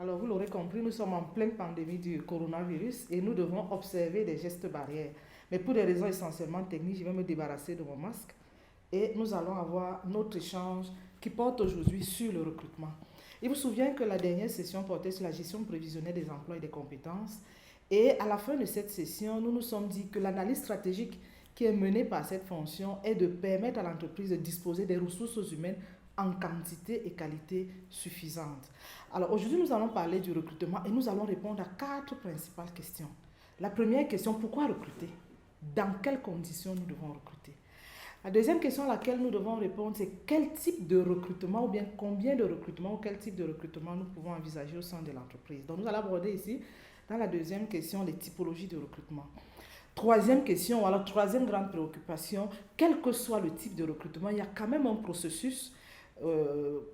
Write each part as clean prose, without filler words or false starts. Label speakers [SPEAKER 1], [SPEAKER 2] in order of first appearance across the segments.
[SPEAKER 1] Alors, vous l'aurez compris, nous sommes en pleine pandémie du coronavirus et nous devons observer des gestes barrières. Mais pour des raisons essentiellement techniques, je vais me débarrasser de mon masque et nous allons avoir notre échange qui porte aujourd'hui sur le recrutement. Il vous souvient que la dernière session portait sur la gestion prévisionnelle des emplois et des compétences. Et à la fin de cette session, nous nous sommes dit que l'analyse stratégique qui est menée par cette fonction est de permettre à l'entreprise de disposer des ressources humaines en quantité et qualité suffisantes. Alors aujourd'hui, nous allons parler du recrutement et nous allons répondre à 4 principales questions. La première question, pourquoi recruter? Dans quelles conditions nous devons recruter? La deuxième question à laquelle nous devons répondre, c'est quel type de recrutement ou bien combien de recrutement ou quel type de recrutement nous pouvons envisager au sein de l'entreprise. Donc nous allons aborder ici, dans la deuxième question, les typologies de recrutement. Troisième question, alors troisième grande préoccupation, quel que soit le type de recrutement, il y a quand même un processus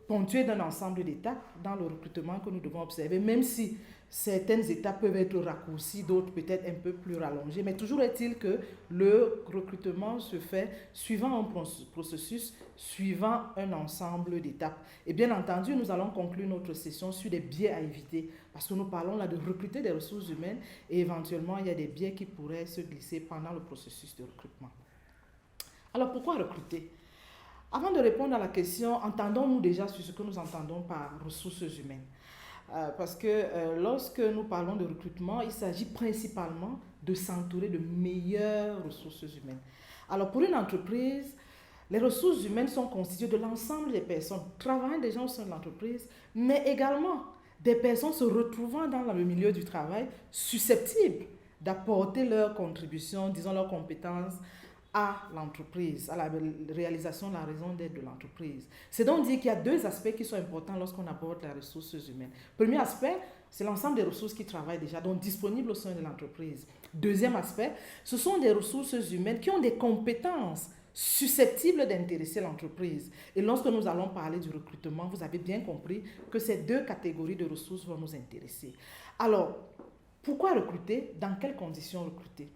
[SPEAKER 1] ponctué d'un ensemble d'étapes dans le recrutement que nous devons observer, même si certaines étapes peuvent être raccourcies, d'autres peut-être un peu plus rallongées, mais toujours est-il que le recrutement se fait suivant un processus, suivant un ensemble d'étapes. Et bien entendu, nous allons conclure notre session sur des biais à éviter, parce que nous parlons là de recruter des ressources humaines et éventuellement il y a des biais qui pourraient se glisser pendant le processus de recrutement. Alors pourquoi recruter? Avant de répondre à la question, entendons-nous déjà sur ce que nous entendons par ressources humaines. Parce que lorsque nous parlons de recrutement, il s'agit principalement de s'entourer de meilleures ressources humaines. Alors pour une entreprise, les ressources humaines sont constituées de l'ensemble des personnes travaillant déjà au sein de l'entreprise, mais également des personnes se retrouvant dans le milieu du travail susceptibles d'apporter leur contribution, disons leurs compétences, à l'entreprise, à la réalisation de la raison d'être de l'entreprise. C'est donc dire qu'il y a 2 aspects qui sont importants lorsqu'on aborde les ressources humaines. Premier aspect, c'est l'ensemble des ressources qui travaillent déjà, donc disponibles au sein de l'entreprise. Deuxième aspect, ce sont des ressources humaines qui ont des compétences susceptibles d'intéresser l'entreprise. Et lorsque nous allons parler du recrutement, vous avez bien compris que ces 2 catégories de ressources vont nous intéresser. Alors, pourquoi recruter? Dans quelles conditions recruter?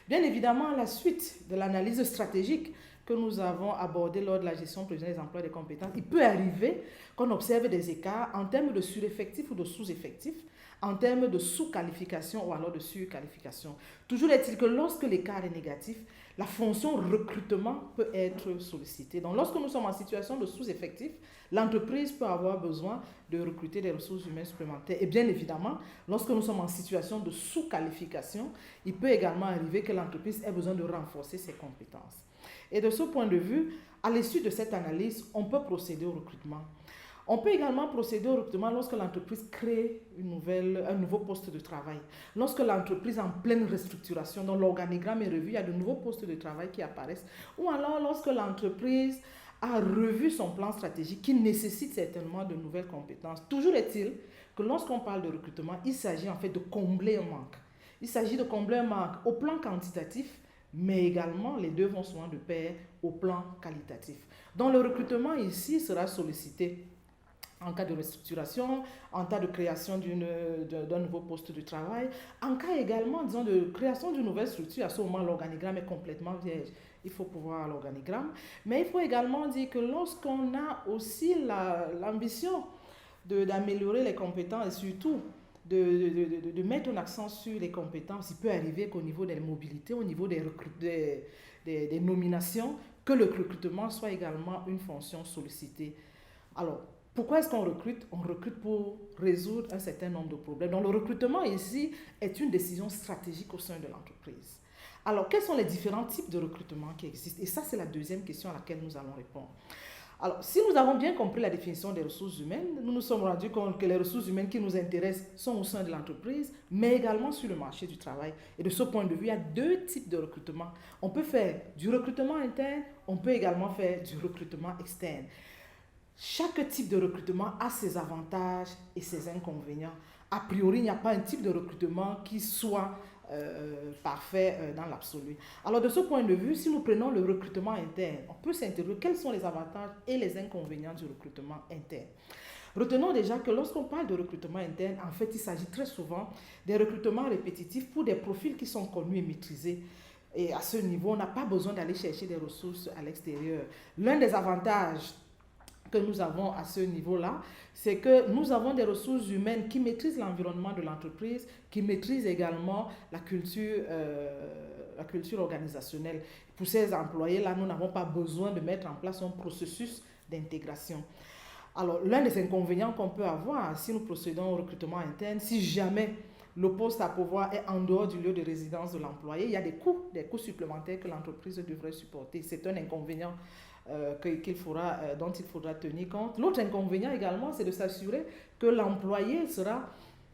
[SPEAKER 1] Bien évidemment, à la suite de l'analyse stratégique que nous avons abordée lors de la gestion prévisionnelle des emplois et des compétences, il peut arriver qu'on observe des écarts en termes de sureffectifs ou de sous-effectifs, en termes de sous-qualification ou alors de surqualification. Toujours est-il que lorsque l'écart est négatif, la fonction recrutement peut être sollicitée. Donc lorsque nous sommes en situation de sous-effectif, l'entreprise peut avoir besoin de recruter des ressources humaines supplémentaires. Et bien évidemment, lorsque nous sommes en situation de sous-qualification, il peut également arriver que l'entreprise ait besoin de renforcer ses compétences. Et de ce point de vue, à l'issue de cette analyse, on peut procéder au recrutement. On peut également procéder au recrutement lorsque l'entreprise crée un nouveau poste de travail. Lorsque l'entreprise est en pleine restructuration, dont l'organigramme est revu, il y a de nouveaux postes de travail qui apparaissent. Ou alors lorsque l'entreprise a revu son plan stratégique qui nécessite certainement de nouvelles compétences. Toujours est-il que lorsqu'on parle de recrutement, il s'agit en fait de combler un manque. Il s'agit de combler un manque au plan quantitatif, mais également les 2 vont souvent de pair au plan qualitatif. Donc le recrutement ici sera sollicité en cas de restructuration, en cas de création d'un nouveau poste de travail, en cas également, disons, de création d'une nouvelle structure. À ce moment, l'organigramme est complètement vierge. Il faut pouvoir l'organigramme. Mais il faut également dire que lorsqu'on a aussi l'ambition d'améliorer les compétences et surtout de mettre un accent sur les compétences, il peut arriver qu'au niveau des mobilités, au niveau des nominations, que le recrutement soit également une fonction sollicitée. Alors, pourquoi est-ce qu'on recrute? On recrute pour résoudre un certain nombre de problèmes. Donc, le recrutement ici est une décision stratégique au sein de l'entreprise. Alors, quels sont les différents types de recrutement qui existent? Et ça, c'est la deuxième question à laquelle nous allons répondre. Alors, si nous avons bien compris la définition des ressources humaines, nous nous sommes rendus compte que les ressources humaines qui nous intéressent sont au sein de l'entreprise, mais également sur le marché du travail. Et de ce point de vue, il y a 2 types de recrutement. On peut faire du recrutement interne, on peut également faire du recrutement externe. Chaque type de recrutement a ses avantages et ses inconvénients. A priori, il n'y a pas un type de recrutement qui soit parfait dans l'absolu. Alors, de ce point de vue, si nous prenons le recrutement interne, on peut s'interroger quels sont les avantages et les inconvénients du recrutement interne. Retenons déjà que lorsqu'on parle de recrutement interne, en fait, il s'agit très souvent des recrutements répétitifs pour des profils qui sont connus et maîtrisés. Et à ce niveau, on n'a pas besoin d'aller chercher des ressources à l'extérieur. L'un des avantages que nous avons à ce niveau-là, c'est que nous avons des ressources humaines qui maîtrisent l'environnement de l'entreprise, qui maîtrisent également la culture organisationnelle. Pour ces employés-là, nous n'avons pas besoin de mettre en place un processus d'intégration. Alors, l'un des inconvénients qu'on peut avoir si nous procédons au recrutement interne, si jamais le poste à pourvoir est en dehors du lieu de résidence de l'employé, il y a des coûts supplémentaires que l'entreprise devrait supporter. C'est un inconvénient dont il faudra tenir compte. L'autre inconvénient également, c'est de s'assurer que l'employé sera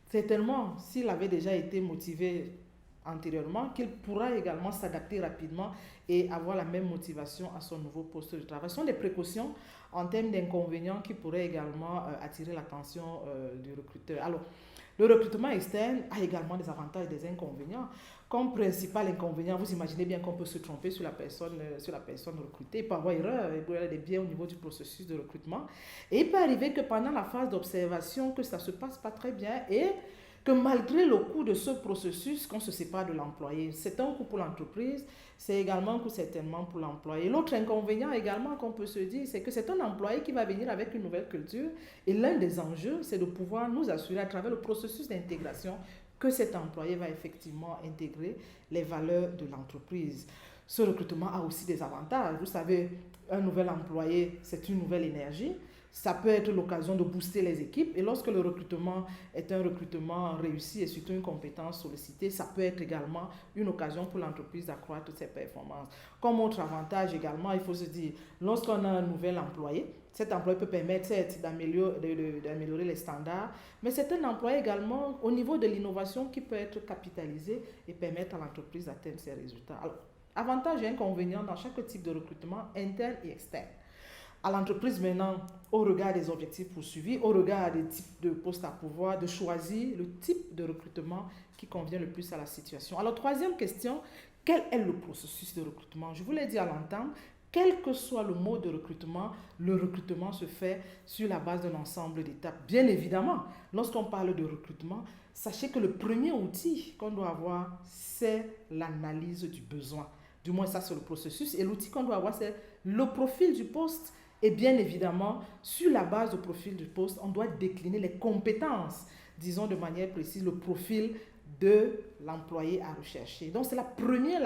[SPEAKER 1] certainement, s'il avait déjà été motivé antérieurement, qu'il pourra également s'adapter rapidement et avoir la même motivation à son nouveau poste de travail. Ce sont des précautions en termes d'inconvénients qui pourraient également attirer l'attention du recruteur. Alors, le recrutement externe a également des avantages et des inconvénients. Comme principal inconvénient, vous imaginez bien qu'on peut se tromper sur la personne recrutée. Il peut y avoir erreur, il peut y avoir des biais au niveau du processus de recrutement. Et il peut arriver que pendant la phase d'observation, que ça ne se passe pas très bien et que malgré le coût de ce processus, qu'on se sépare de l'employé. C'est un coût pour l'entreprise, c'est également un coût certainement pour l'employé. L'autre inconvénient également qu'on peut se dire, c'est que c'est un employé qui va venir avec une nouvelle culture et l'un des enjeux, c'est de pouvoir nous assurer à travers le processus d'intégration que cet employé va effectivement intégrer les valeurs de l'entreprise. Ce recrutement a aussi des avantages. Vous savez, un nouvel employé, c'est une nouvelle énergie. Ça peut être l'occasion de booster les équipes et lorsque le recrutement est un recrutement réussi et surtout une compétence sollicitée, ça peut être également une occasion pour l'entreprise d'accroître ses performances. Comme autre avantage également, il faut se dire, lorsqu'on a un nouvel employé, cet employé peut permettre d'améliorer les standards, mais c'est un employé également au niveau de l'innovation qui peut être capitalisé et permettre à l'entreprise d'atteindre ses résultats. Alors, avantages et inconvénients dans chaque type de recrutement interne et externe. À l'entreprise maintenant, au regard des objectifs poursuivis, au regard des types de postes à pourvoir, de choisir le type de recrutement qui convient le plus à la situation. Alors, troisième question, quel est le processus de recrutement? Je vous l'ai dit à l'entame, quel que soit le mode de recrutement, le recrutement se fait sur la base d'un ensemble d'étapes. Bien évidemment, lorsqu'on parle de recrutement, sachez que le premier outil qu'on doit avoir, c'est l'analyse du besoin. Du moins, ça, c'est le processus. Et l'outil qu'on doit avoir, c'est le profil du poste. Et bien évidemment, sur la base du profil du poste, on doit décliner les compétences, disons de manière précise, le profil de l'employé à rechercher. Donc, c'est la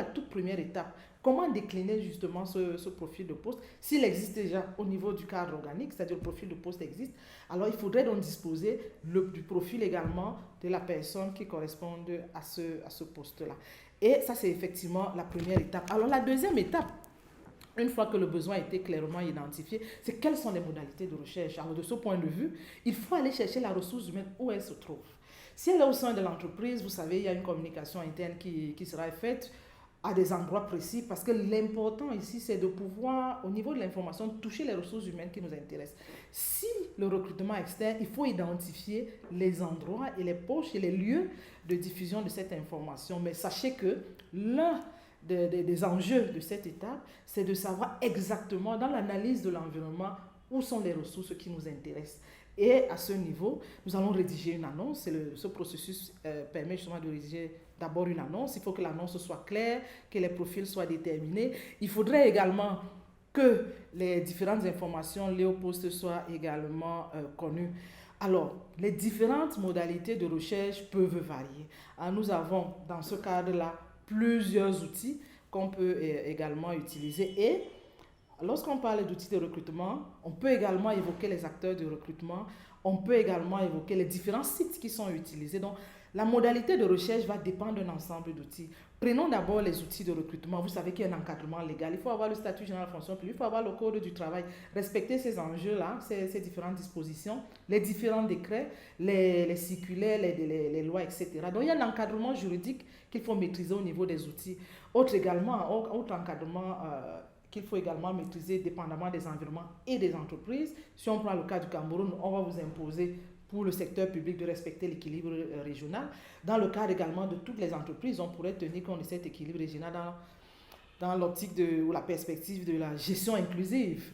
[SPEAKER 1] toute première étape. Comment décliner justement ce profil de poste? S'il existe déjà au niveau du cadre organique, c'est-à-dire le profil de poste existe, alors il faudrait donc disposer du profil également de la personne qui corresponde à ce poste-là. Et ça, c'est effectivement la première étape. Alors, la deuxième étape, une fois que le besoin a été clairement identifié, c'est quelles sont les modalités de recherche. Alors, de ce point de vue, il faut aller chercher la ressource humaine où elle se trouve. Si elle est au sein de l'entreprise, vous savez, il y a une communication interne qui sera faite à des endroits précis parce que l'important ici, c'est de pouvoir, au niveau de l'information, toucher les ressources humaines qui nous intéressent. Si le recrutement externe, il faut identifier les endroits et les poches et les lieux de diffusion de cette information. Mais sachez que l'un des enjeux de cette étape, c'est de savoir exactement dans l'analyse de l'environnement où sont les ressources qui nous intéressent. Et à ce niveau, nous allons rédiger une annonce. Ce processus permet justement de rédiger d'abord une annonce. Il faut que l'annonce soit claire, que les profils soient déterminés. Il faudrait également que les différentes informations liées au poste soient également connues. Alors, les différentes modalités de recherche peuvent varier. Alors, nous avons dans ce cadre-là plusieurs outils qu'on peut également utiliser. Et lorsqu'on parle d'outils de recrutement, on peut également évoquer les acteurs de recrutement, on peut également évoquer les différents sites qui sont utilisés. Donc, la modalité de recherche va dépendre d'un ensemble d'outils. Prenons d'abord les outils de recrutement. Vous savez qu'il y a un encadrement légal. Il faut avoir le statut général de la fonction publique, il faut avoir le code du travail. Respecter ces enjeux-là, ces différentes dispositions, les différents décrets, les circulaires, les lois, etc. Donc, il y a un encadrement juridique qu'il faut maîtriser au niveau des outils. Autre encadrement qu'il faut également maîtriser dépendamment des environnements et des entreprises. Si on prend le cas du Cameroun, on va vous imposer pour le secteur public de respecter l'équilibre régional. Dans le cadre également de toutes les entreprises, on pourrait tenir compte de cet équilibre régional dans l'optique ou la perspective de la gestion inclusive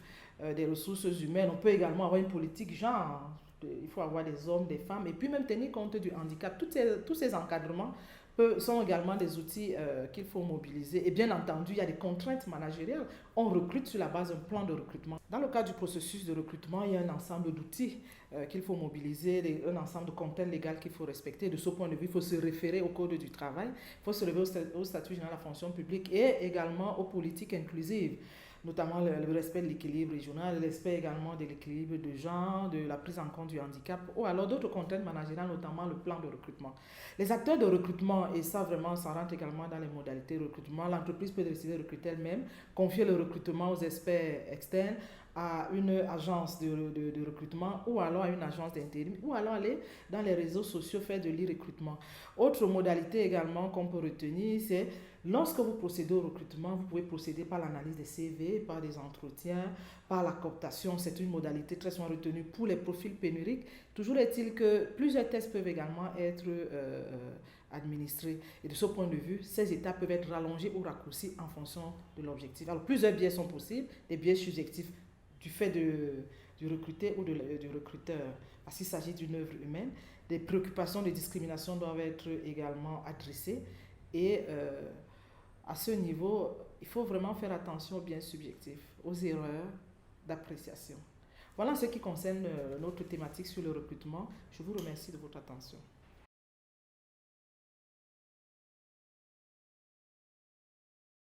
[SPEAKER 1] des ressources humaines. On peut également avoir une politique genre. Il faut avoir des hommes, des femmes, et puis même tenir compte du handicap. Tous ces encadrements sont également des outils qu'il faut mobiliser. Et bien entendu, il y a des contraintes managériales. On recrute sur la base d'un plan de recrutement. Dans le cadre du processus de recrutement, il y a un ensemble d'outils qu'il faut mobiliser, un ensemble de contraintes légales qu'il faut respecter. De ce point de vue, il faut se référer au Code du travail, il faut se référer au statut général de la fonction publique et également aux politiques inclusives, notamment le respect de l'équilibre régional, le respect également de l'équilibre de genre, de la prise en compte du handicap, ou alors d'autres contraintes managériales, notamment le plan de recrutement. Les acteurs de recrutement, et ça vraiment, ça rentre également dans les modalités de recrutement, l'entreprise peut décider de recruter elle-même, confier le recrutement aux experts externes, à une agence de recrutement ou alors à une agence d'intérim ou alors aller dans les réseaux sociaux faire de l'e-recrutement. Autre modalité également qu'on peut retenir, c'est lorsque vous procédez au recrutement, vous pouvez procéder par l'analyse des CV, par des entretiens, par la cooptation. C'est une modalité très souvent retenue pour les profils pénuriques. Toujours est-il que plusieurs tests peuvent également être administrés. Et de ce point de vue, ces étapes peuvent être rallongées ou raccourcies en fonction de l'objectif. Alors, plusieurs biais sont possibles, des biais subjectifs du fait du recruté ou du recruteur, parce qu'il s'agit d'une œuvre humaine. Des préoccupations de discrimination doivent être également adressées et à ce niveau, il faut vraiment faire attention aux biais subjectifs, aux erreurs d'appréciation. Voilà ce qui concerne notre thématique sur le recrutement. Je vous remercie de votre attention.